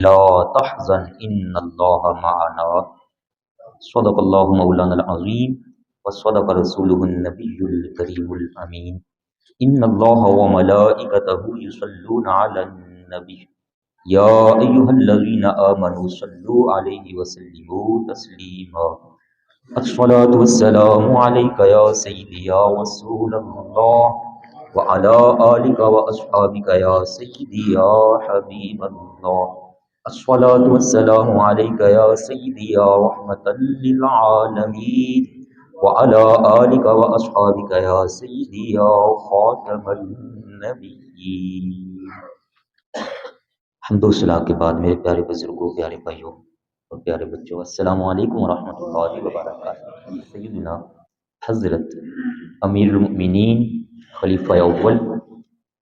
لا تحزن ان اللہ معنا صدق اللہ مولانا العظیم وصدق رسولہ النبی الکریم الامین ان اللہ وملائکتہ یصلون علی النبی یا ایہا الذین آمنوا صلوا علیہ وسلموا تسلیما الصلاة والسلام علیک یا سیدی یا رسول اللہ وعلى آلك وأصحابك يا سيدي يا حبيب الله الصلاة والسلام عليك يا سيدي يا رحمة للعالمين وعلى آلك وأصحابك يا سيدي يا خاتم النبيين. حمد و ثنا کے بعد میرے پیارے بزرگوں، پیارے بھائیوں اور پیارے بچوں، السلام علیکم ورحمۃ اللہ وبرکاتہ. سیدنا حضرت امیر المؤمنین خلیفہ اول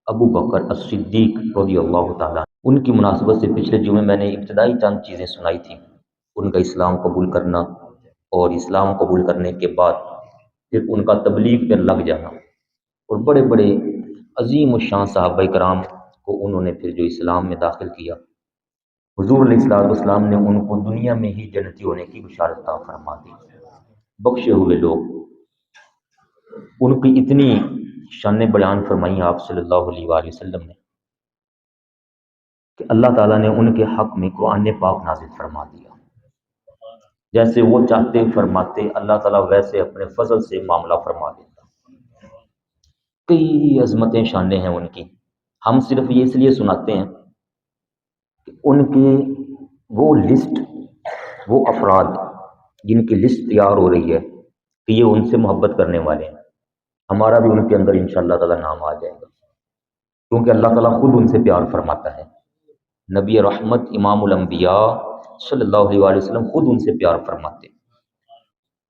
ابو بکر الصدیق رضی اللہ تعالیٰ، ان کی مناسبت سے پچھلے جمعے میں نے ابتدائی چند چیزیں سنائی تھیں. ان کا اسلام قبول کرنا اور اسلام قبول کرنے کے بعد پھر ان کا تبلیغ پر لگ جانا، اور بڑے بڑے عظیم الشان صحابہ کرام کو انہوں نے پھر جو اسلام میں داخل کیا، حضور علیہ السلام نے ان کو دنیا میں ہی جنتی ہونے کی بشارت عطا فرما دی. بخشے ہوئے لوگ، ان کی اتنی شان بیان فرمائی آپ صلی اللہ علیہ وآلہ وسلم نے کہ اللہ تعالیٰ نے ان کے حق میں قرآن پاک نازل فرما دیا. جیسے وہ چاہتے فرماتے، اللہ تعالیٰ ویسے اپنے فضل سے معاملہ فرما دیتا. کئی عظمتیں شانیں ہیں ان کی. ہم صرف یہ اس لیے سناتے ہیں کہ ان کی وہ لسٹ، وہ افراد جن کی لسٹ تیار ہو رہی ہے کہ یہ ان سے محبت کرنے والے ہیں، ہمارا بھی ان کے اندر انشاءاللہ تعالیٰ نام آ جائے گا، کیونکہ اللہ تعالیٰ خود ان سے پیار فرماتا ہے. نبی رحمت امام الانبیاء صلی اللہ علیہ وآلہ وسلم خود ان سے پیار فرماتے ہیں،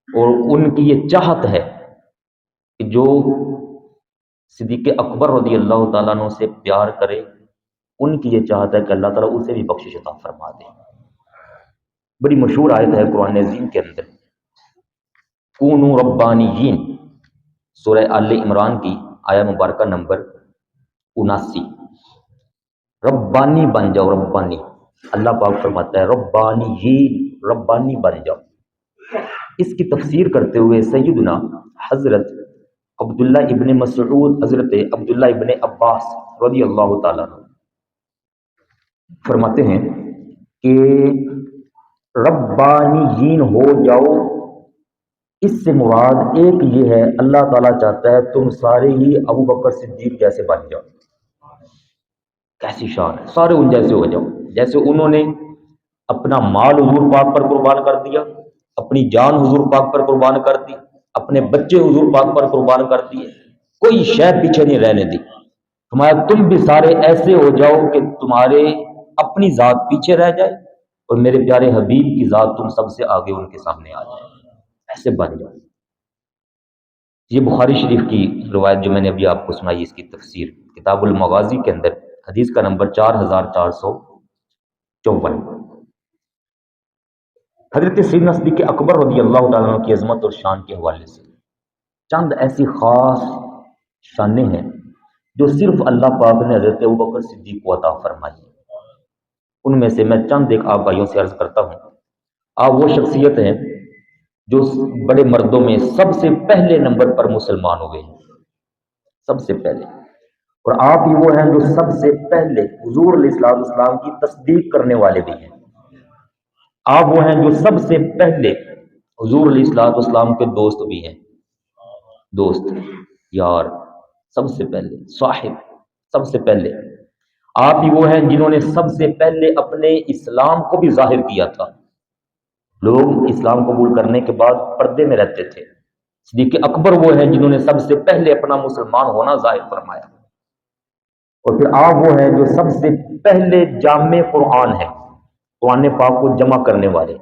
اور ان کی یہ چاہت ہے کہ جو صدیق اکبر رضی اللہ تعالیٰ عنہ سے پیار کرے، ان کی یہ چاہت ہے کہ اللہ تعالیٰ اسے بھی بخشش عطا فرما دے. بڑی مشہور آیت ہے قرآن عظیم کے اندر، کونوا ربانیین، سورہ آل عمران کی آیہ مبارکہ نمبر 79. ربانی بن جاؤ، ربانی. اللہ پاک فرماتا ہے ربانیین، ربانی بن جاؤ. اس کی تفسیر کرتے ہوئے سیدنا حضرت عبداللہ ابن مسعود، حضرت عبداللہ ابن عباس رضی اللہ تعالیٰ عنہ فرماتے ہیں کہ ربانیین ہو جاؤ، اس سے مراد ایک یہ ہے، اللہ تعالیٰ چاہتا ہے تم سارے ہی ابو بکر صدیق جیسے بن جاؤ. کیسی شان ہے، سارے ان جیسے ہو جاؤ. جیسے انہوں نے اپنا مال حضور پاک پر قربان کر دیا، اپنی جان حضور پاک پر قربان کر دی، اپنے بچے حضور پاک پر قربان کر دیے، کوئی شے پیچھے نہیں رہنے دی. تمہارے تم بھی سارے ایسے ہو جاؤ کہ تمہارے اپنی ذات پیچھے رہ جائے اور میرے پیارے حبیب کی ذات تم سب سے آگے ان کے سامنے آ جائے، ایسے بن جاؤ. یہ بخاری شریف کی روایت جو میں نے ابھی آپ کو سنائی، اس کی تفسیر کتاب المغازی کے اندر حدیث کا نمبر 4454. حضرت سیدنا صدیق اکبر رضی اللہ تعالیٰ عنہ کی عظمت اور شان کے حوالے سے چند ایسی خاص شانیں ہیں جو صرف اللہ پاک نے حضرت ابوبکر صدیق کو عطا فرمائی. ان میں سے میں چند ایک آپ بھائیوں سے عرض کرتا ہوں. آپ وہ شخصیت ہیں جو بڑے مردوں میں سب سے پہلے نمبر پر مسلمان ہوئے ہیں، سب سے پہلے. اور آپ ہی وہ ہیں جو سب سے پہلے حضور علیہ السلام کی تصدیق کرنے والے بھی ہیں. آپ وہ ہیں جو سب سے پہلے حضور علیہ السلام کے دوست بھی ہیں، دوست، یار، سب سے پہلے صاحب، سب سے پہلے. آپ ہی وہ ہیں جنہوں نے سب سے پہلے اپنے اسلام کو بھی ظاہر کیا تھا. لوگ اسلام قبول کرنے کے بعد پردے میں رہتے تھے، صدیق اکبر وہ ہیں جنہوں نے سب سے پہلے اپنا مسلمان ہونا ظاہر فرمایا. اور پھر آپ وہ ہیں جو سب سے پہلے جامع قرآن ہے، قرآن پاک کو جمع کرنے والے.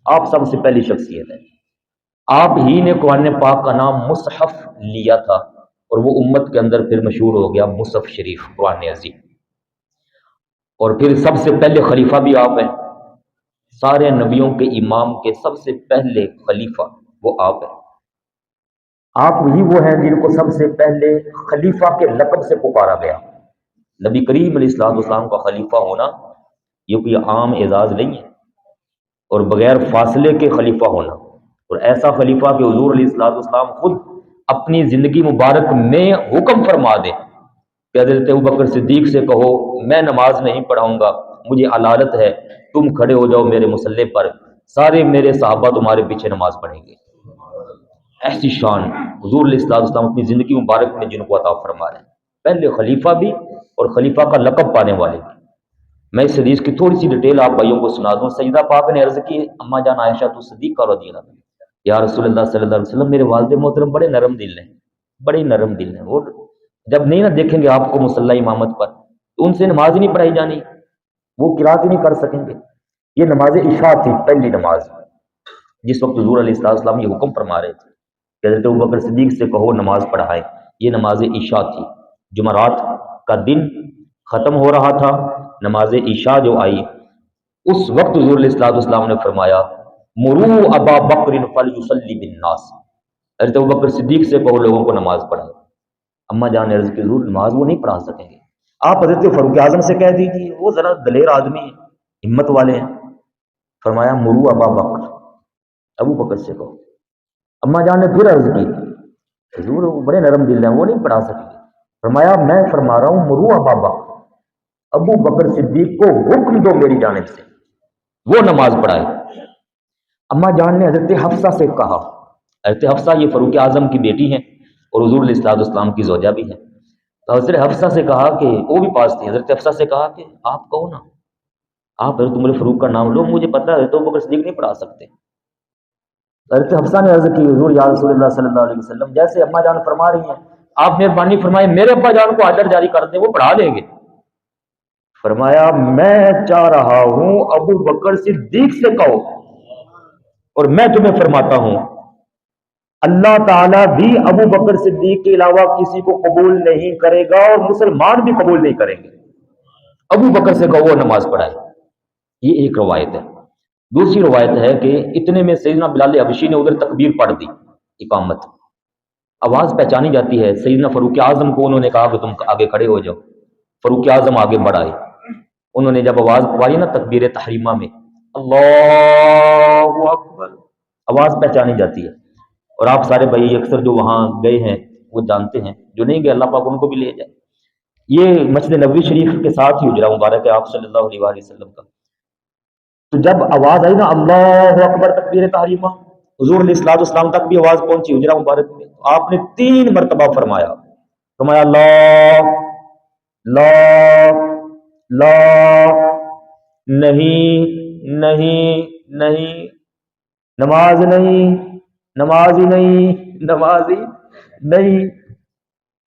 آپ سب سے پہلی شخصیت ہے. آپ ہی نے قرآن پاک کا نام مصحف لیا تھا، اور وہ امت کے اندر پھر مشہور ہو گیا مصحف شریف، قرآن عظیم. اور پھر سب سے پہلے خلیفہ بھی آپ ہیں، سارے نبیوں کے امام کے سب سے پہلے خلیفہ وہ آپ ہیں. آپ ہی وہ ہیں جن کو سب سے پہلے خلیفہ کے لقب سے پکارا گیا. نبی کریم علیہ السلام کا خلیفہ ہونا یہ کوئی عام اعزاز نہیں ہے، اور بغیر فاصلے کے خلیفہ ہونا، اور ایسا خلیفہ کہ حضور علیہ الصلوۃ والسلام خود اپنی زندگی مبارک میں حکم فرما دیں کہ حضرت ابوبکر صدیق سے کہو میں نماز نہیں پڑھاؤں گا، مجھے علالت ہے، تم کھڑے ہو جاؤ میرے مصلی پر، سارے میرے صحابہ تمہارے پیچھے نماز پڑھیں گے۔ ایسی شان حضور علیہ الصلوۃ والسلام اپنی زندگی مبارک میں جن کو عطا فرما رہے ہیں، پہلے خلیفہ بھی اور خلیفہ کا لقب پانے والے بھی۔ میں اس حدیث کی تھوڑی سی ڈیٹیل آپ بھائیوں کو سنا دوں۔ سیدہ پاک نے عرض کی اما جان عائشہ صدیقہ رضی اللہ عنہ، یا رسول اللہ صلی اللہ علیہ وسلم، میرے والد محترم بڑے نرم دل ہیں، بڑے نرم دل ہیں، اور جب نہیں نہ دیکھیں گے آپ کو مصلی امامت پر تو ان سے نماز ہی نہیں پڑھائی جانی، وہ قرات ہی نہیں کر سکیں گے۔ یہ نماز عشاء تھی، پہلی نماز، جس وقت حضور علیہ السلام یہ حکم فرما رہے تھے کہ حضرت ابوبکر صدیق سے کہو نماز پڑھائے، یہ نماز عشاء تھی۔ جمعرات کا دن ختم ہو رہا تھا، نماز عشاء جو آئی، اس وقت حضور علیہ السلام نے فرمایا مرو ابا بکر فلیصلی بالناس، حضرت ابوبکر صدیق سے کہو لوگوں کو نماز پڑھائے۔ اما جان نے عرض کی حضور نماز وہ نہیں پڑھا سکیں گے، آپ حضرت فاروق اعظم سے کہہ دیجیے، وہ ذرا دلیر آدمی ہیں، ہمت والے ہیں۔ فرمایا مرو ابا بکر، ابو بکر سے کہو۔ اما جان نے پھر عرض کی حضور وہ بڑے نرم دل ہیں، وہ نہیں پڑھا سکیں گے۔ فرمایا میں فرما رہا ہوں مرو ابا بکر، ابو بکر صدیق کو حکم دو میری جانب سے وہ نماز پڑھائے۔ اما جان نے حضرت حفصہ سے کہا، حضرت حفصہ یہ فاروق اعظم کی بیٹی ہیں اور حضور علیہ السلام کی زوجہ بھی ہیں، تو حضرت حفصہ سے کہا کہ وہ بھی پاس تھی، حضرت حفصہ سے کہا کہ آپ کہو نا، آپ حضرت عمر فاروق کا نام لو، مجھے پتہ ہے حضرت ابوبکر صدیق نہیں پڑھا سکتے۔ حضرت حفصہ نے عرض کی حضور یا رسول اللہ صلی اللہ علیہ وسلم، جیسے اما جان فرما رہی ہیں آپ مہربانی فرمائے میرے ابا جان کو آرڈر جاری کر دیں، وہ پڑھا لیں گے۔ فرمایا میں چاہ رہا ہوں ابو بکر صدیق سے کہو، اور میں تمہیں فرماتا ہوں اللہ تعالیٰ بھی ابو بکر صدیق کے علاوہ کسی کو قبول نہیں کرے گا، اور مسلمان بھی قبول نہیں کریں گے، ابو بکر سے کہو وہ نماز پڑھائے۔ یہ ایک روایت ہے۔ دوسری روایت ہے کہ اتنے میں سیدنا بلال حبشی نے ادھر تکبیر پڑھ دی، اقامت، آواز پہچانی جاتی ہے، سیدنا فاروق اعظم کو انہوں نے کہا کہ تم آگے کھڑے ہو جاؤ، فاروق اعظم آگے بڑھ آئے، انہوں نے جب آواز پڑھی نا تکبیر تحریمہ میں اللہ اکبر، آواز پہچانی جاتی ہے، اور آپ سارے بھائی اکثر جو وہاں گئے ہیں وہ جانتے ہیں، جو نہیں گئے اللہ پاک ان کو بھی لے جائے۔ یہ مسجد نبوی شریف کے ساتھ ہی حجرہ مبارک ہے آپ صلی اللہ علیہ وآلہ وسلم کا۔ تو جب آواز آئی نا اللہ اکبر تکبیر تحریمہ، حضور علیہ الصلوۃ والسلام تک بھی آواز پہنچی حجرہ مبارک میں، تو آپ نے 3 مرتبہ فرمایا لا لا لا، نہیں نہیں نہیں، نماز نہیں، نماز ہی نہیں، نماز ہی نہیں،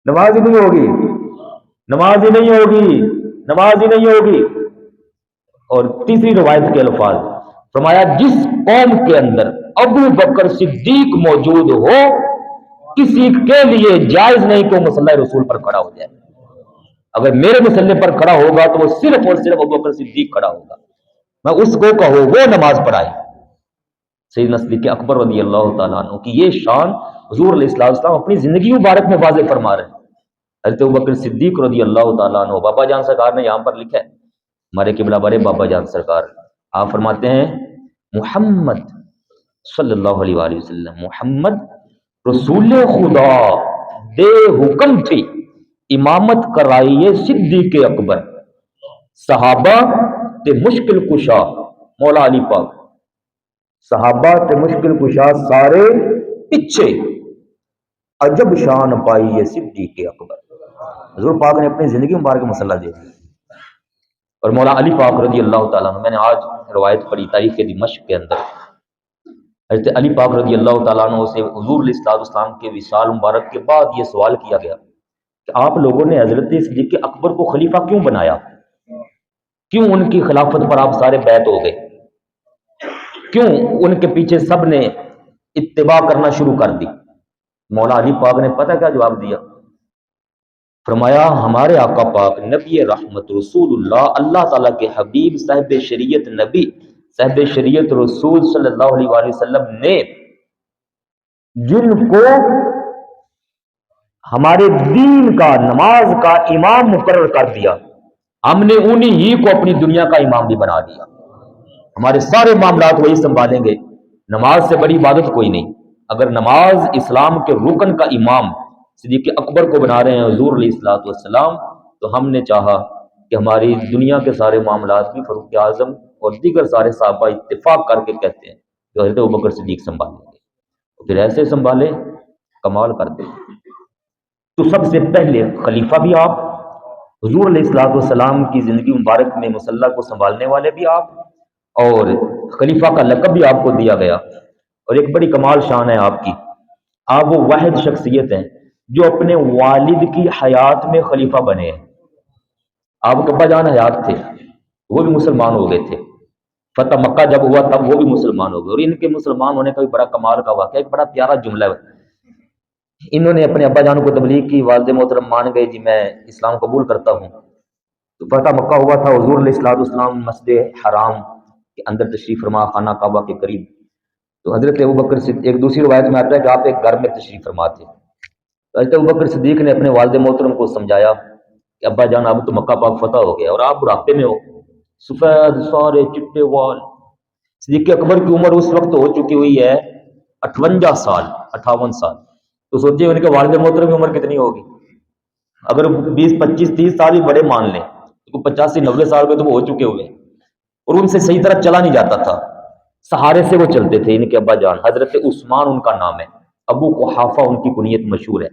نماز ہی نہیں ہوگی، نماز ہی نہیں ہوگی، نماز ہی نہیں ہوگی۔ اور تیسری روایت کے الفاظ فرمایا جس قوم کے اندر ابو بکر صدیق موجود ہو کسی کے لیے جائز نہیں کہ وہ مصلی رسول پر کھڑا ہو جائے، اگر میرے مصلی پر کھڑا ہوگا تو وہ صرف اور صرف ابو بکر صدیق کھڑا ہوگا، میں اس کو کہو وہ نماز پڑھائے۔ سیدنا صدیق اکبر رضی اللہ تعالیٰ عنہ کی یہ شان حضور علیہ السلام اپنی زندگی مبارک میں واضح فرما رہے ہیں۔ حضرت ابوبکر صدیق رضی اللہ تعالیٰ عنہ، بابا جان سرکار نے یہاں پر لکھا ہے، ہمارے قبلہ بارے بابا جان سرکار آپ فرماتے ہیں محمد صلی اللہ علیہ وآلہ وسلم، محمد رسول خدا دے حکم تھی امامت کرائیے صدیق اکبر، صحابہ تے مشکل کشا مولا علی پاک، صحابہ تے مشکل کشا سارے پیچھے، عجب شان پائی یہ صدیق اکبر۔ حضور پاک نے اپنی زندگی مبارک مسئلہ دے دیا، اور مولا علی پاک رضی اللہ تعالیٰ عنہ، میں نے آج روایت پڑھی تاریخ دمشق کے اندر، حضرت علی پاک رضی اللہ تعالیٰ عنہ سے حضور علیہ السلام کے وصال مبارک کے بعد یہ سوال کیا گیا کہ آپ لوگوں نے حضرت صدیق اکبر کو خلیفہ کیوں بنایا، کیوں ان کی خلافت پر آپ سارے بیعت ہو گئے، کیوں ان کے پیچھے سب نے اتباع کرنا شروع کر دی؟ مولا علی پاک نے پتہ کیا جواب دیا؟ فرمایا ہمارے آقا پاک نبی رحمت رسول اللہ، اللہ تعالیٰ کے حبیب صاحب شریعت نبی صاحب شریعت رسول صلی اللہ علیہ وآلہ وسلم نے جن کو ہمارے دین کا، نماز کا امام مقرر کر دیا، ہم نے انہیں ہی کو اپنی دنیا کا امام بھی بنا دیا، ہمارے سارے معاملات وہی سنبھالیں گے، نماز سے بڑی عبادت کوئی نہیں۔ اگر نماز اسلام کے رکن کا امام صدیق اکبر کو بنا رہے ہیں حضور علیہ الصلوۃ والسلام، تو ہم نے چاہا کہ ہماری دنیا کے سارے معاملات بھی فاروق اعظم اور دیگر سارے صحابہ اتفاق کر کے کہتے ہیں کہ حضرت ابوبکر صدیق سنبھالیں گے، تو پھر ایسے سنبھالے، کمال کر دیں۔ تو سب سے پہلے خلیفہ بھی آپ، حضور علیہ الصلوۃ والسلام کی زندگی مبارک میں مصلی کو سنبھالنے والے بھی آپ، اور خلیفہ کا لقب بھی آپ کو دیا گیا۔ اور ایک بڑی کمال شان ہے آپ کی، آپ وہ واحد شخصیت ہیں جو اپنے والد کی حیات میں خلیفہ بنے ہیں۔ آپ کے ابا جان حیات تھے، وہ بھی مسلمان ہو گئے تھے، فتح مکہ جب ہوا تب وہ بھی مسلمان ہو گئے، اور ان کے مسلمان ہونے کا بھی بڑا کمال کا واقعہ، ایک بڑا پیارا جملہ ہے۔ انہوں نے اپنے ابا جان کو تبلیغ کی، والد محترم مان گئے جی میں اسلام قبول کرتا ہوں۔ تو فتح مکہ ہوا تھا، حضور علیہ الصلوۃ والسلام مسجد حرام کے اندر تشریف فرما، خانہ کعبہ کے قریب، تو حضرت ابوبکر صدیق، ایک دوسری روایت میں آتا ہے کہ آپ ایک گھر میں تشریف فرما تھے، تو حضرت ابوبکر صدیق نے اپنے والد محترم کو سمجھایا کہ ابا جان اب تو مکہ پاک فتح ہو گیا اور آپ بڑھاپے میں ہو، سفید سارے چٹے وال۔ صدیق اکبر کی عمر اس وقت ہو چکی ہوئی ہے 58 سال، 58 سال، تو سوچیے ان کے والد محترم کی عمر کتنی ہوگی؟ اگر 20 25 30 سال ہی بڑے مان لیں تو 85 90 سال کے تو وہ ہو چکے ہوئے، اور ان سے صحیح طرح چلا نہیں جاتا تھا، سہارے سے وہ چلتے تھے۔ ان کے ابا جان حضرت عثمان ان کا نام ہے، ابو قحافہ ان کی کنیت مشہور ہے۔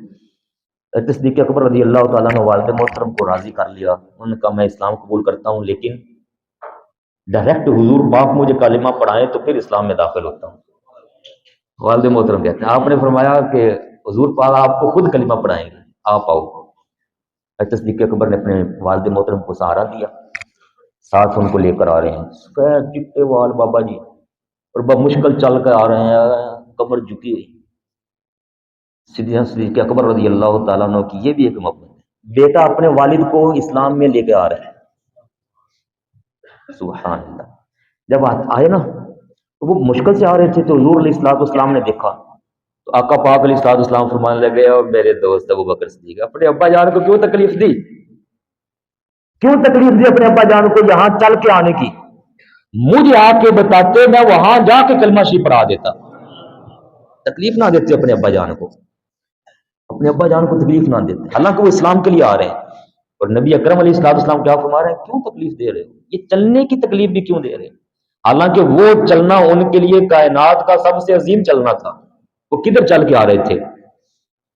صدیق اکبر رضی اللہ تعالیٰ نے والد محترم کو راضی کر لیا، انہوں نے کہا میں اسلام قبول کرتا ہوں، لیکن ڈائریکٹ حضور باپ مجھے کلمہ پڑھائیں تو پھر اسلام میں داخل ہوتا ہوں۔ والد محترم کہتے ہیں آپ نے فرمایا کہ حضور پاک آپ کو خود کلمہ پڑھائیں گے، آپ آؤ۔ صدیق اکبر نے اپنے والد محترم کو سہارا دیا، ساتھ ان کو لے کر آ رہے ہیں، سفید چٹے وال بابا جی، اور بہت مشکل چل کر آ رہے ہیں، کمر جھکی ہوئی۔ صدیق اکبر رضی اللہ تعالیٰ عنہ کی یہ بھی ایک محبت ہے، بیٹا اپنے والد کو اسلام میں لے کے آ رہا ہے، سبحان اللہ۔ جب آئے نا تو وہ مشکل سے آ رہے تھے، تو حضور علیہ الصلوۃ والسلام نے دیکھا، تو آقا پاک علیہ الصلوۃ والسلام فرمانے لگے اور میرے دوست ابوبکر صدیق، اپنے ابا جان کو کیوں تکلیف دی؟ کیوں تکلیف دی اپنے ابا جان کو یہاں چل کے آنے کی؟ مجھے آ کے بتاتے میں وہاں جا کے کلمہ شریف پڑھا دیتا، تکلیف نہ دیتے اپنے ابا جان کو، اپنے ابا جان کو تکلیف نہ دیتے، حالانکہ وہ اسلام کے لیے آ رہے ہیں۔ اور نبی اکرم علیہ الصلوۃ والسلام کیا فرما رہے ہیں؟ کیوں تکلیف دے رہے ہو؟ یہ چلنے کی تکلیف بھی کیوں دے رہے ہیں؟ حالانکہ وہ چلنا ان کے لیے کائنات کا سب سے عظیم چلنا تھا، وہ کدھر چل کے آ رہے تھے؟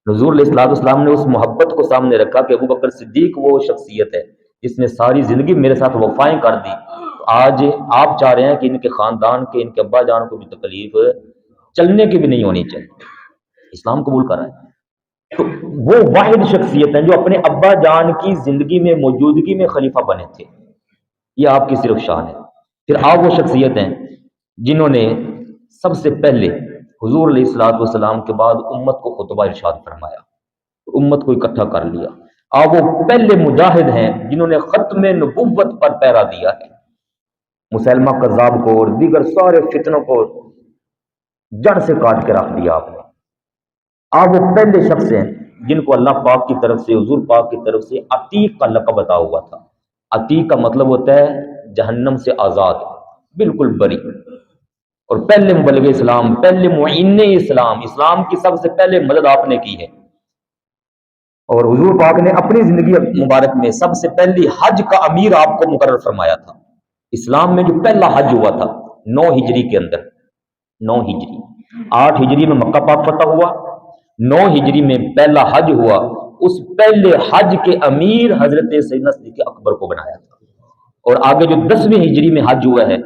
حضور علیہ الصلوۃ والسلام نے اس محبت کو سامنے رکھا کہ ابوبکر صدیق وہ شخصیت ہے جس نے ساری زندگی میرے ساتھ وفائیں کر دی، آج آپ چاہ رہے ہیں کہ ان کے خاندان کے، ان کے ابا جان کو بھی تکلیف چلنے کی بھی نہیں ہونی چاہیے، اسلام قبول کر رہے ہیں۔ تو وہ واحد شخصیت ہیں جو اپنے ابا جان کی زندگی میں موجودگی میں خلیفہ بنے تھے، یہ آپ کی صرف شان ہے۔ پھر آپ وہ شخصیت ہیں جنہوں نے سب سے پہلے حضور علیہ الصلوۃ والسلام کے بعد امت کو خطبہ ارشاد فرمایا، امت کو اکٹھا کر لیا۔ آپ وہ پہلے مجاہد ہیں جنہوں نے ختم نبوت پر پہرا دیا ہے، مسلمہ کذاب کو اور دیگر سارے فتنوں کو جڑ سے کاٹ کے رکھ دیا آپ نے۔ آپ وہ پہلے شخص ہیں جن کو اللہ پاک کی طرف سے، حضور پاک کی طرف سے عتیق کا لقب عطا ہوا تھا۔ عتیق کا مطلب ہوتا ہے جہنم سے آزاد، بالکل بری، اور پہلے مبلغ اسلام، پہلے معین اسلام، اسلام کی سب سے پہلے مدد آپ نے کی ہے۔ اور حضور پاک نے اپنی زندگی مبارک میں سب سے پہلی حج کا امیر آپ کو مقرر فرمایا تھا۔ اسلام میں جو پہلا حج ہوا تھا 9 ہجری کے اندر، 9 ہجری، 8 ہجری میں مکہ پاک فتح ہوا، 9 ہجری میں پہلا حج ہوا، اس پہلے حج کے امیر حضرت سیدنا صدیق اکبر کو بنایا تھا۔ اور آگے جو 10ویں ہجری میں حج ہوا ہے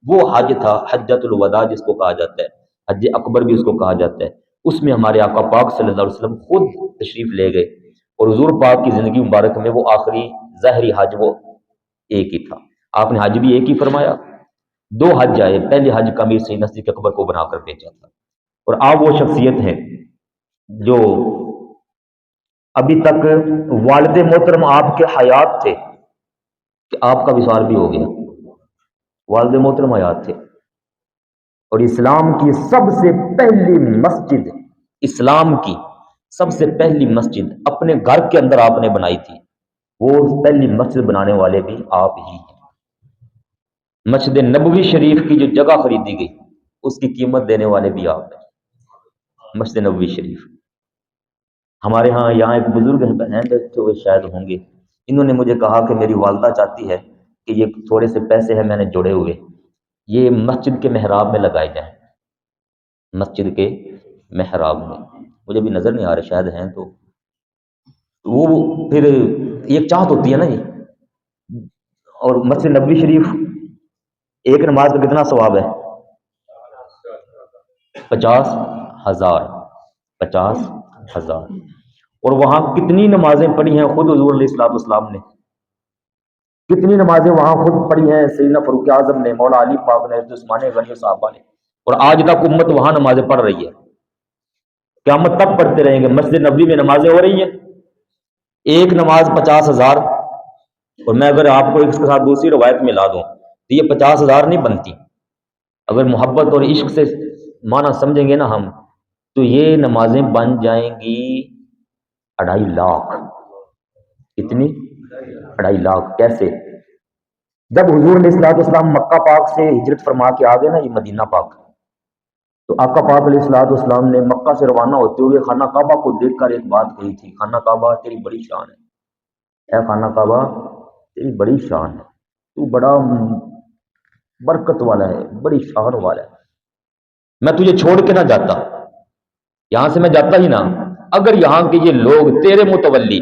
وہ حج تھا حجۃ الوداع، جس کو کہا جاتا ہے، حج اکبر بھی اس کو کہا جاتا ہے۔ اس میں ہمارے آقا پاک صلی اللہ علیہ وسلم خود تشریف لے گئے، اور حضور پاک کی زندگی مبارک میں وہ آخری ظاہری حج وہ ایک ہی تھا، آپ نے حج بھی ایک ہی فرمایا۔ 2 حج آئے، پہلے حج کا امیر سیدنا صدیق اکبر کو بنا کر بھیجا تھا۔ اور آپ وہ شخصیت ہیں جو ابھی تک والد محترم آپ کے حیات تھے کہ آپ کا وصال بھی ہو گیا، والد محترم حیات تھے، اور اسلام کی سب سے پہلی مسجد، اسلام کی سب سے پہلی مسجد اپنے گھر کے اندر آپ نے بنائی تھی، وہ پہلی مسجد بنانے والے بھی آپ ہی ہیں۔ مسجد نبوی شریف کی جو جگہ خریدی گئی اس کی قیمت دینے والے بھی آپ ہیں۔ مسجد نبوی شریف، ہمارے ہاں یہاں ایک بزرگ ہیں تو وہ شاید ہوں گے، انہوں نے مجھے کہا کہ میری والدہ چاہتی ہے کہ یہ تھوڑے سے پیسے ہیں میں نے جوڑے ہوئے، یہ مسجد کے محراب میں لگائے جائیں، مسجد کے محراب میں۔ مجھے بھی نظر نہیں آ رہے، شاید ہیں تو وہ پھر ایک چاہت ہوتی ہے نا یہ۔ اور مسجد نبوی شریف ایک نماز کا کتنا ثواب ہے؟ 50,000، 50,000۔ اور وہاں کتنی نمازیں پڑھی ہیں خود حضور علیہ الصلوۃ والسلام نے، کتنی نمازیں وہاں خود پڑھی ہیں سیدنا فاروق اعظم نے، مولا علی پاک نے، عثمان غنی صحابہ نے، اور آج تک امت وہاں نمازیں پڑھ رہی ہے، قیامت تک پڑھتے رہیں گے۔ مسجد نبوی میں نمازیں ہو رہی ہیں، ایک نماز 50,000، اور میں اگر آپ کو اس کے ساتھ دوسری روایت ملا دوں تو یہ 50,000 نہیں بنتی۔ اگر محبت اور عشق سے معنی سمجھیں گے نا ہم، تو یہ نمازیں بن جائیں گی 2.5 لاکھ۔ کتنی؟ 2.5 لاکھ۔ کیسے؟ جب حضور علیہ الصلوۃ والسلام مکہ پاک سے ہجرت فرما کے آ گئے نا یہ مدینہ پاک، تو آقا پاک علیہ الصلوۃ والسلام نے مکہ سے روانہ ہوتے ہوئے خانہ کعبہ کو دیکھ کر ایک بات کہی تھی، خانہ کعبہ تیری بڑی شان ہے، اے خانہ کعبہ تیری بڑی شان ہے، تو بڑا برکت والا ہے، بڑی شان والا ہے، میں تجھے چھوڑ کے نہ جاتا، یہاں سے میں جاتا ہی نہ، اگر یہاں کے یہ لوگ تیرے متولی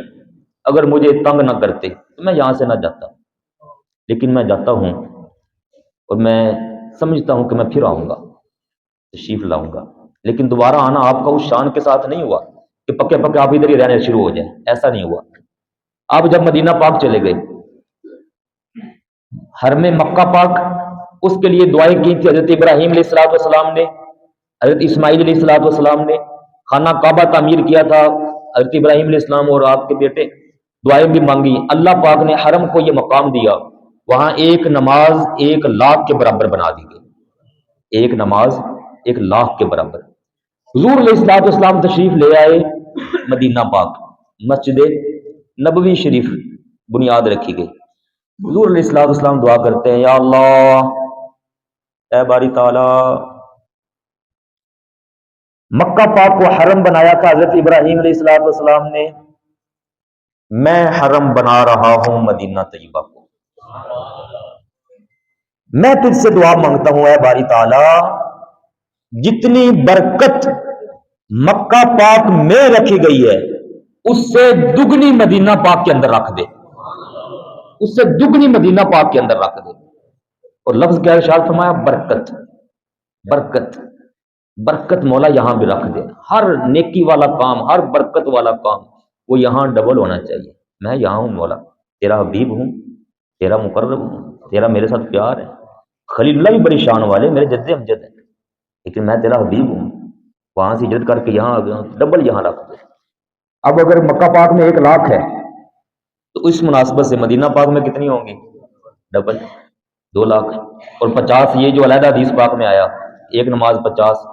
اگر مجھے تنگ نہ کرتے تو میں یہاں سے نہ جاتا، لیکن میں جاتا ہوں اور میں سمجھتا ہوں کہ میں پھر آؤں گا، تشریف لاؤں گا، لیکن دوبارہ آنا آپ کا اس شان کے ساتھ نہیں ہوا کہ پکے پکے آپ ادھر ہی رہنے شروع ہو جائیں، ایسا نہیں ہوا۔ آپ جب مدینہ پاک چلے گئے، حرم مکہ پاک، اس کے لیے دعائیں کی تھی حضرت ابراہیم علیہ الصلوۃ والسلام نے، حضرت اسماعیل علیہ الصلوۃ والسلام نے، خانہ کعبہ تعمیر کیا تھا حضرت ابراہیم علیہ السلام اور آپ کے بیٹے، دعائیں بھی مانگی، اللہ پاک نے حرم کو یہ مقام دیا، وہاں ایک نماز 1 لاکھ کے برابر بنا دی گئی، ایک نماز 1 لاکھ کے برابر۔ حضور علیہ الصلوۃ والسلام تشریف لے آئے مدینہ پاک، مسجد نبوی شریف بنیاد رکھی گئی، حضور علیہ الصلوۃ والسلام دعا کرتے ہیں، یا اللہ اے باری تعالی، مکہ پاک کو حرم بنایا تھا حضرت ابراہیم علیہ الصلوۃ والسلام نے، میں حرم بنا رہا ہوں مدینہ طیبہ کو، میں تجھ سے دعا مانگتا ہوں اے باری تعالی، جتنی برکت مکہ پاک میں رکھی گئی ہے اس سے دگنی مدینہ پاک کے اندر رکھ دے، اس سے دگنی مدینہ پاک کے اندر رکھ دے۔ اور لفظ کیا ارشاد فرمایا؟ برکت، برکت، برکت مولا یہاں بھی رکھ دے، ہر نیکی والا کام، ہر برکت والا کام وہ یہاں ڈبل ہونا چاہیے، میں یہاں ہوں مولا، تیرا حبیب ہوں، تیرا مقرب ہوں، تیرا میرے ساتھ پیار ہے، خلیل اللہ بھی بڑی شان والے میرے جد امجد ہے، لیکن میں تیرا حبیب ہوں، وہاں سے ہجرت کر کے یہاں آ گیا ہوں، ڈبل یہاں رکھ دے۔ اب اگر مکہ پاک میں 1 لاکھ ہے تو اس مناسبت سے مدینہ پاک میں کتنی ہوں گی؟ ڈبل، 2 لاکھ، اور 50 یہ جو علیحدہ حدیث پاک میں آیا ایک نماز 50،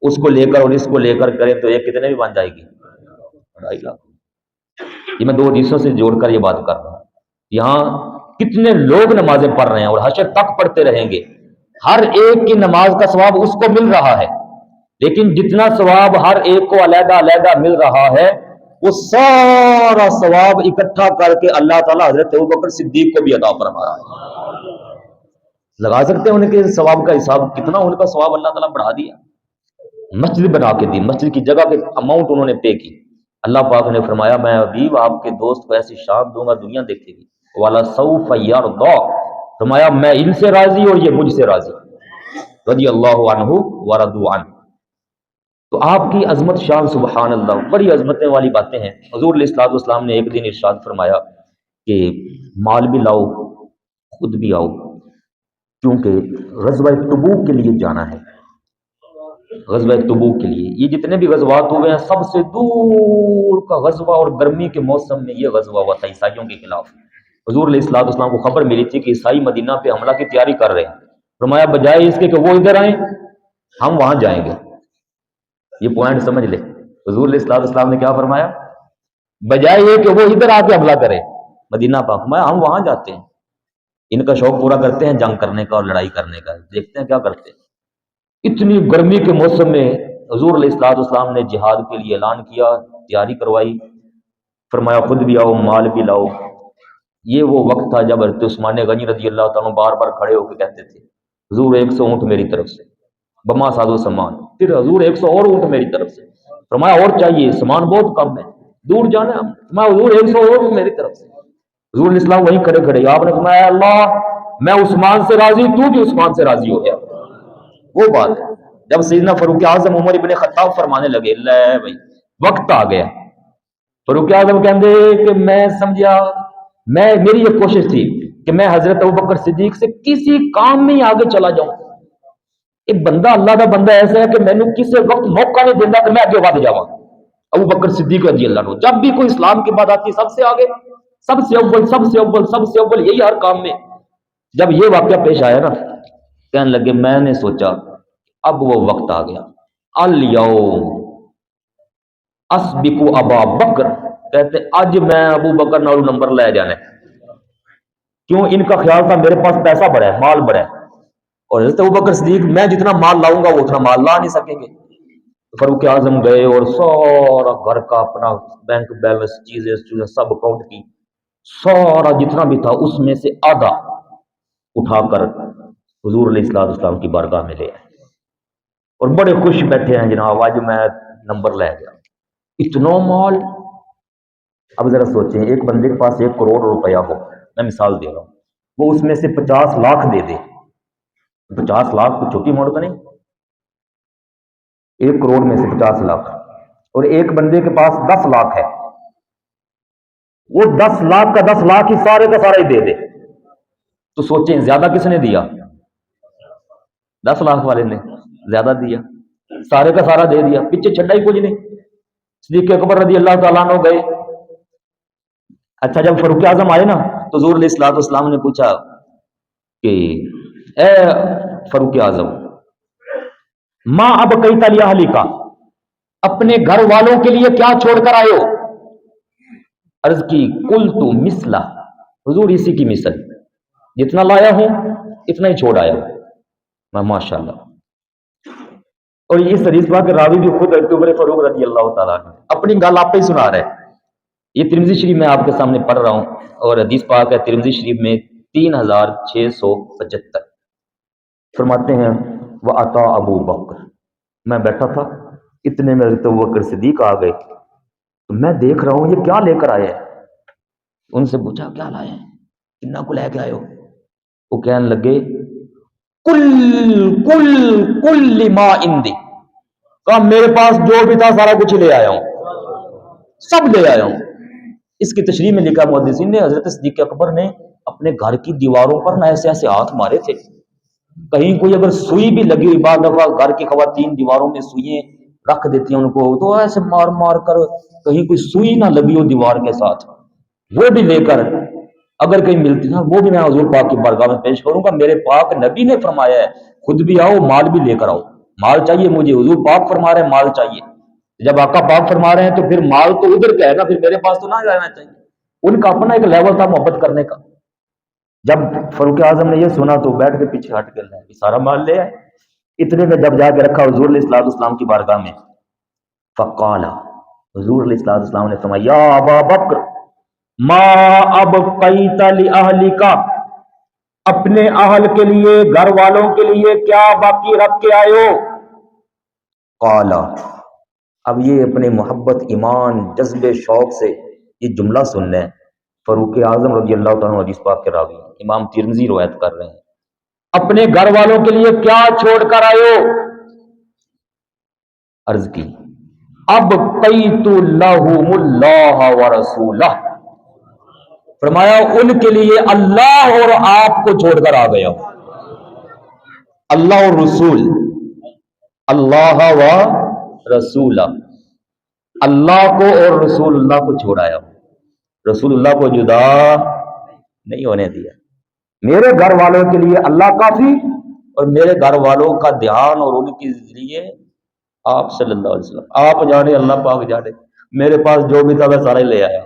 اس کو لے کر اور اس کو لے کر کریں تو ایک کتنے بھی بن جائے گی؟ 2.5 لاکھ۔ یہ میں 2 حدیثوں سے جوڑ کر یہ بات کر رہا ہوں، یہاں کتنے لوگ نمازیں پڑھ رہے ہیں اور حشر تک پڑھتے رہیں گے، ہر ایک کی نماز کا ثواب اس کو مل رہا ہے، لیکن جتنا ثواب ہر ایک کو علیحدہ علیحدہ مل رہا ہے وہ سارا ثواب اکٹھا کر کے اللہ تعالیٰ حضرت ابوبکر صدیق کو بھی عطا فرما رہا ہے۔ لگا سکتے ہیں ان کے ثواب کا حساب، کتنا ان کا ثواب اللہ تعالیٰ بڑھا دیا، مسجد بنا کے دی، مسجد کی جگہ کے اماؤنٹ انہوں نے پے کی، اللہ پاک نے فرمایا میں حبیب آپ کے دوست کو ایسی شان دوں گا دنیا دیکھے گی، والا سوف یرضا، فرمایا میں ان سے راضی اور یہ مجھ سے راضی، رضی اللہ عنہ ورضوا عنہ۔ تو آپ کی عظمت شان سبحان اللہ، بڑی عظمتیں والی باتیں ہیں۔ حضور علیہ الصلوۃ والسلام نے ایک دن ارشاد فرمایا کہ مال بھی لاؤ خود بھی آؤ، کیونکہ غزوہ تبوک کے لیے جانا ہے، غزوہ تبوک کے لیے، یہ جتنے بھی غزوات ہوئے ہیں سب سے دور کا غزوہ، اور گرمی کے موسم میں یہ غزوہ ہوا تھا عیسائیوں کے خلاف۔ حضور علیہ الصلوۃ والسلام کو خبر ملی تھی کہ عیسائی مدینہ پہ حملہ کی تیاری کر رہے ہیں، فرمایا بجائے اس کے کہ وہ ادھر آئیں ہم وہاں جائیں گے، یہ پوائنٹ سمجھ لے، حضور علیہ الصلوۃ والسلام نے کیا فرمایا؟ بجائے یہ کہ وہ ادھر آ کے حملہ کرے، مدینہ پاک میں ہم وہاں جاتے ہیں، ان کا شوق پورا کرتے ہیں جنگ کرنے کا اور لڑائی کرنے کا، دیکھتے ہیں کیا کرتے ہیں۔ اتنی گرمی کے موسم میں حضور علیہ الصلوۃ والسلام نے جہاد کے لیے اعلان کیا، تیاری کروائی، فرمایا خود بھی آؤ مال بھی لاؤ۔ یہ وہ وقت تھا جب حضرت عثمان غنی رضی اللہ تعالیٰ بار بار کھڑے ہو کے کہتے تھے حضور 100 اونٹ میری طرف سے، بما ساز و سامان، پھر حضور 100 اور اونٹ میری طرف سے، فرمایا اور چاہیے، سامان بہت کم ہے، دور جانا ہے، میں حضور 100 اور میری طرف سے۔ حضور علیہ السلام وہیں کھڑے کھڑے، آپ نے فرمایا اللہ میں عثمان سے راضی، تو بھی عثمان سے راضی ہو گیا۔ وہ بات ہے جب سیدنا فاروق اعظم عمر ابن خطاب فرمانے لگے لے بھائی وقت آ گیا، فاروق اعظم کہتے کہ میں سمجھا، میری یہ کوشش تھی کہ میں حضرت ابوبکر صدیق سے کسی کام میں ہی آگے چلا جاؤں۔ ایک بندہ اللہ کا بندہ ایسا ہے کہ میں نے کسی وقت موقع نہیں دیتا کہ میں آگے بڑھ جاؤں۔ ابو بکر صدیق رضی اللہ عنہ جب بھی کوئی اسلام کی بات آتی سب سے آگے، سب سے اول، سب سے اول، سب سے اول، یہی ہر کام میں۔ جب یہ واقعہ پیش آیا نا، کہنے لگے میں نے سوچا اب وہ وقت آ گیا، الیوم اسبق ابا بکر، کہتے آج میں ابو بکر نال نمبر لے جانا ہے۔ کیوں؟ ان کا خیال تھا میرے پاس پیسہ بڑا ہے، مال بڑا ہے، اور حضرت ابوبکر صدیق میں جتنا مال لاؤں گا وہ اتنا مال لا نہیں سکیں گے۔ فاروق اعظم گئے اور سارا گھر کا اپنا بینک بیلنس چیزیں سب اکاؤنٹ کی، سارا جتنا بھی تھا اس میں سے آدھا اٹھا کر حضور علیہ الصلوۃ والسلام کی بارگاہ میں لے آئے، اور بڑے خوش بیٹھے ہیں جناب آج میں نمبر لے گیا، اتنا مال۔ اب ذرا سوچیں ایک بندے کے پاس 1 کروڑ روپیہ ہو، میں مثال دے رہا ہوں، وہ اس میں سے 50 لاکھ دے دے، 50 لاکھ تو چھوٹی اماؤنٹ تو نہیں، 1 کروڑ میں سے 50 لاکھ، اور ایک بندے کے پاس 10 لاکھ ہے، وہ 10 لاکھ کا 10 لاکھ ہی سارے کا سارا ہی دے دے، تو سوچیں زیادہ کس نے دیا؟ 10 لاکھ والے نے زیادہ دیا، سارے کا سارا دے دیا، پیچھے چھڈا ہی کچھ نہیں۔ صدیق اکبر رضی اللہ تعالیٰ عنہ گئے، اچھا جب فاروق اعظم آئے نا تو حضور علیہ الصلوۃ والسلام نے پوچھا کہ اے فاروق اعظم ماں اب کئی تالی اہلی کا، اپنے گھر والوں کے لیے کیا چھوڑ کر آئے ہو؟ عرض کی کل تو مسلح، حضور اسی کی مثل، جتنا لایا ہوں اتنا ہی چھوڑ آیا ہوں میں، ماشاء اللہ۔ اور اس حدیث پاک کے راوی بھی خود حضرت عمر فاروق رضی اللہ تعالیٰ عنہ اپنی گل آپ ہی سنا رہے ہیں۔ یہ ترمذی شریف میں آپ کے سامنے پڑھ رہا ہوں، اور حدیث پاک ہے ترمذی شریف میں 3675، فرماتے ہیں وہ عطا ابو بکر، میں بیٹھا تھا اتنے میں حضرت ابوبکر صدیق آ گئے، تو میں دیکھ رہا ہوں یہ کیا لے کر آئے ہیں، ان سے پوچھا کیا لائے ہیں، کتنا کو لے کے آئے ہو؟ وہ کہنے لگے کل کل کل ما عندی، کہا میرے پاس جو بھی تھا سارا کچھ لے آیا ہوں، سب لے آیا ہوں۔ اس کی تشریح میں لکھا محدثین نے حضرت صدیق اکبر نے اپنے گھر کی دیواروں پر نہ ایسے ایسے ہاتھ مارے تھے، کہیں کوئی اگر سوئی بھی لگی ہوئی، بعض دفعہ گھر کی خواتین دیواروں میں سوئیں رکھ دیتی ہیں ان کو، تو ایسے مار مار کر کہیں کوئی سوئی نہ لگی ہو دیوار کے ساتھ، وہ بھی لے کر اگر کہیں ملتی ہیں وہ بھی میں حضور پاک کی بارگاہ میں پیش کروں گا۔ میرے پاک نبی نے فرمایا ہے خود بھی آؤ مال بھی لے کر آؤ، مال چاہیے مجھے، حضور پاک فرما رہے ہیں مال چاہیے، جب آقا پاک فرما رہے ہیں تو پھر مال تو ادھر کا ہے نا، پھر میرے پاس تو نہ رہنا چاہیے۔ ان کا اپنا ایک لیول تھا محبت کرنے کا۔ جب فاروق اعظم نے یہ سنا تو بیٹھ کے پیچھے ہٹ کے لے سارا مال لے آئے، اتنے میں جب جا کے رکھا حضور علیہ الصلوۃ والسلام کی بارگاہ میں، فقال، حضور علیہ الصلوۃ والسلام نے فرمایا یا ابا بکر ما ابقیت لاہلک، اپنے اہل کے لیے گھر والوں کے لیے کیا باقی رکھ کے آئے ہو؟ قال، اب یہ اپنے محبت ایمان جذبے شوق سے یہ جملہ سننا ہے، فاروق اعظم رضی اللہ تعالیٰ عنہ حدیث پاک کے راوی امام ترمذی روایت کر رہے ہیں، اپنے گھر والوں کے لیے کیا چھوڑ کر آئے ہو؟ عرض کی اب قیت لہم اللہ ورسولہ، فرمایا ان کے لیے اللہ اور آپ کو چھوڑ کر آ گیا، اللہ اور رسول، اللہ و رسولہ، اللہ کو اور رسول اللہ کو چھوڑایا، رسول اللہ کو جدا نہیں ہونے دیا۔ میرے گھر والوں کے لیے اللہ کافی، اور میرے گھر والوں کا دھیان اور ان کے ذریعے آپ صلی اللہ علیہ وسلم، آپ جانے اللہ پاک جانے، میرے پاس جو بھی تھا میں سارا ہی لے آیا۔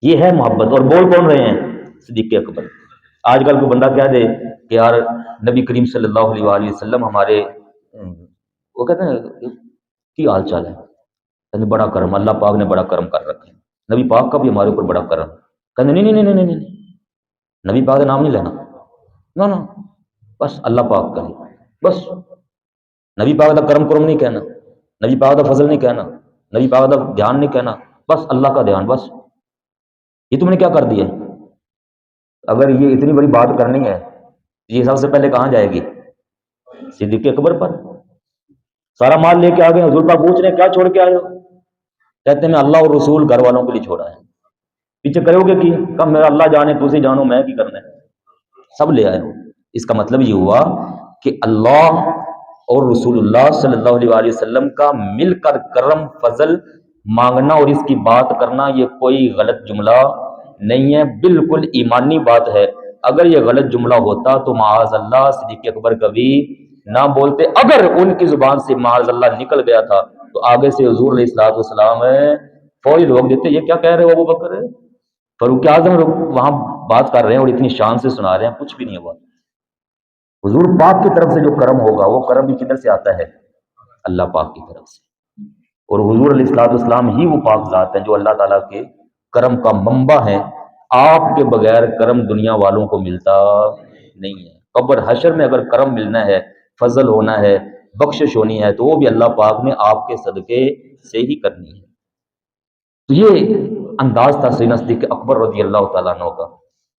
یہ ہے محبت. اور بول کون رہے ہیں؟ صدیق اکبر. آج کل کو بندہ کہہ دے کہ یار نبی کریم صلی اللہ علیہ وآلہ وسلم ہمارے وہ کہتے ہیں کی حال چال ہے، کہتے بڑا کرم، اللہ پاک نے بڑا کرم کر رکھا ہے، نبی پاک کا بھی ہمارے اوپر بڑا کرم. کہتے نہیں نہیں نہیں نہیں نہیں، نبی پاک کا نام نہیں لینا، نہ نہ، بس اللہ پاک کا ہی، بس نبی پاک کا کرم کرم نہیں کہنا، نبی پاک کا فضل نہیں کہنا، نبی پاک کا دھیان نہیں کہنا، بس اللہ کا دھیان. بس یہ تم نے کیا کر دیا؟ اگر یہ اتنی بڑی بات کرنی ہے یہ سب سے پہلے کہاں جائے گی؟ صدیق اکبر پر. سارا مال لے کے آ گئے، حضور پاک پوچھ رہے ہیں کیا چھوڑ کے آئے ہو؟ کہتے ہیں میں اللہ اور رسول گھر والوں کے لیے چھوڑا ہے. پیچھے کرو گے کی کم میرا اللہ جانے تجھے جانو میں کی کرنا ہے، سب لے آئے ہو. اس کا مطلب یہ ہوا کہ اللہ اور رسول اللہ صلی اللہ علیہ وآلہ وسلم کا مل کر کرم فضل مانگنا اور اس کی بات کرنا یہ کوئی غلط جملہ نہیں ہے، بالکل ایمانی بات ہے. اگر یہ غلط جملہ ہوتا تو معاذ اللہ صدیق اکبر کبھی نہ بولتے. اگر ان کی زبان سے معاذ اللہ نکل گیا تھا تو آگے سے حضور علیہ الصلوۃ والسلام فوری روک دیتے. یہ کیا کہہ رہے ہو ابو بکر؟ فاروق اعظم وہاں بات کر رہے ہیں اور اتنی شان سے سنا رہے ہیں، کچھ بھی نہیں ہوا. حضور پاک کی طرف سے جو کرم ہوگا وہ کرم بھی کدھر سے آتا ہے؟ اللہ پاک کی طرف سے. اور حضور علیہ الصلوۃ والسلام ہی وہ پاک ذات ہیں جو اللہ تعالیٰ کے کرم کا منبع ہے. آپ کے بغیر کرم دنیا والوں کو ملتا نہیں ہے. قبر حشر میں اگر کرم ملنا ہے، فضل ہونا ہے، بخشش ہونی ہے تو وہ بھی اللہ پاک نے آپ کے صدقے سے ہی کرنی ہے. تو یہ انداز تھا سیدنا صدیق اکبر رضی اللہ تعالیٰ عنہ کا.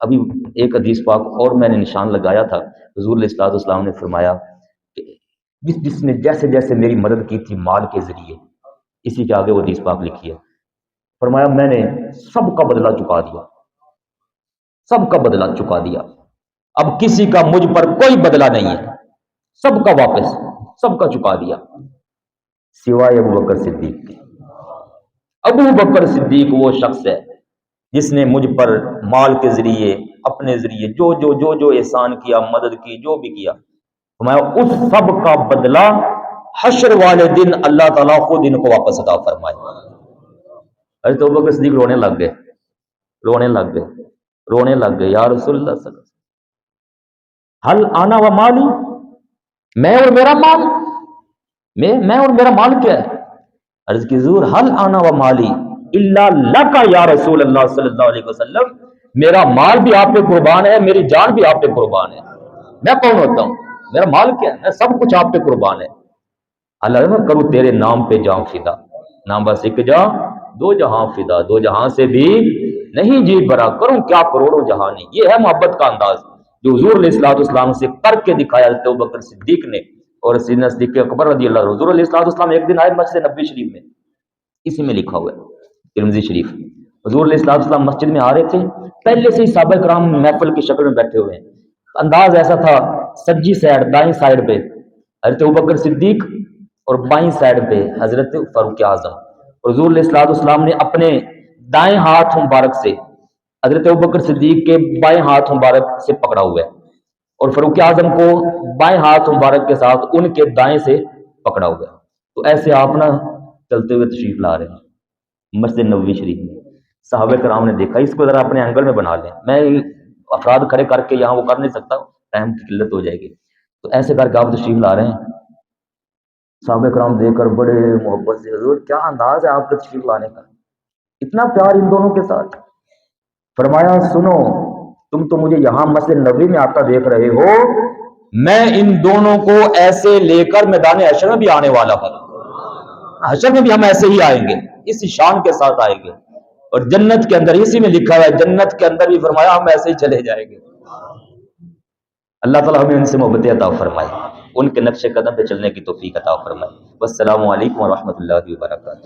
ابھی ایک حدیث پاک اور میں نے نشان لگایا تھا. حضور علیہ الصلوۃ والسلام نے فرمایا کہ جس نے جیسے جیسے میری مدد کی تھی مال کے ذریعے، اسی کے آگے وہ حدیث پاک لکھی ہے، فرمایا میں نے سب کا بدلہ چکا دیا، سب کا بدلہ چکا دیا. اب کسی کا مجھ پر کوئی بدلہ نہیں ہے، سب کا واپس، سب کا چکا دیا سوائے ابو بکر صدیق کے. ابو بکر صدیق وہ شخص ہے جس نے مجھ پر مال کے ذریعے اپنے ذریعے جو احسان کیا، مدد کی، جو بھی کیا، فرمایا اس سب کا بدلہ حشر والے دن اللہ تعالیٰ خود ان کو واپس عطا فرمائے. ارے تو ابو بکر صدیق رونے لگ گئے، رونے لگ گئے، رونے لگ گئے. یا رسول اللہ صلی اللہ علیہ وسلم حل آنا و مالی، میں اور میرا مال، میں اور میرا مال کیا ہے؟ عرض کی حضور حل آنا و مالی الا لک یا رسول اللہ صلی اللہ علیہ وسلم، میرا مال بھی آپ پہ قربان ہے، میری جان بھی آپ پہ قربان ہے. میں کون ہوتا ہوں؟ میرا مال کیا ہے؟ میں سب کچھ آپ پہ قربان ہے. اللہ میں کروں تیرے نام پہ جان فدا، نام بس ایک جہاں دو جہاں فدا، دو جہاں سے بھی نہیں جی برا، کروں کیا کروڑوں جہانی. یہ ہے محبت کا انداز جو حضور علیہ الصلوۃ والسلام سے کر کے دکھایا حضرت ابوبکر صدیق نے اور سیدنا صدیق اکبر رضی اللہ عنہ. حضور علیہ الصلوۃ والسلام ایک دن آئے مسجد نبوی شریف میں، اسی میں لکھا ہوا ہے ترمذی شریف. حضور علیہ الصلوۃ والسلام مسجد میں آ رہے تھے، پہلے سے ہی صحابہ کرام محفل کی شکل میں بیٹھے ہوئے ہیں. انداز ایسا تھا سجی سائڈ دائیں سائڈ پہ حضرت ابوبکر صدیق اور بائیں سائڈ پہ حضرت فاروق اعظم. اور حضور علیہ الصلوۃ والسلام نے اپنے دائیں ہاتھ مبارک سے حضرت ابوبکر صدیق کے بائیں ہاتھ مبارک سے پکڑا ہوا ہے اور فاروق اعظم کو بائیں ہاتھ مبارک کے ساتھ ان کے دائیں سے پکڑا ہوا ہے. تو ایسے آپ نا چلتے ہوئے تشریف لا رہے ہیں مسجد نبوی شریف میں. صحابہ کرام نے دیکھا، اس کو ذرا اپنے اینگل میں بنا لیں، میں افراد کھڑے کر کے یہاں وہ کر نہیں سکتا، ٹائم کی قلت ہو جائے گی. تو ایسے کر کے آپ تشریف لا رہے ہیں. صحابہ کرام دیکھ کر بڑے محبت سے، حضور کیا انداز ہے آپ کے تشریف لانے کا، اتنا پیار ان دونوں کے ساتھ. فرمایا سنو، تم تو مجھے یہاں مسجد نبوی میں آتا دیکھ رہے ہو، میں ان دونوں کو ایسے لے کر میدان حشر میں بھی آنے والا ہوں. حشر میں بھی ہم ایسے ہی آئیں گے، اس شان کے ساتھ آئیں گے. اور جنت کے اندر اسی میں لکھا ہوا ہے جنت کے اندر بھی فرمایا ہم ایسے ہی چلے جائیں گے. اللہ تعالیٰ ہمیں ان سے محبت عطا فرمائے، ان کے نقش قدم پہ چلنے کی توفیق عطا فرمائے. والسلام علیکم ورحمۃ اللہ وبرکاتہ.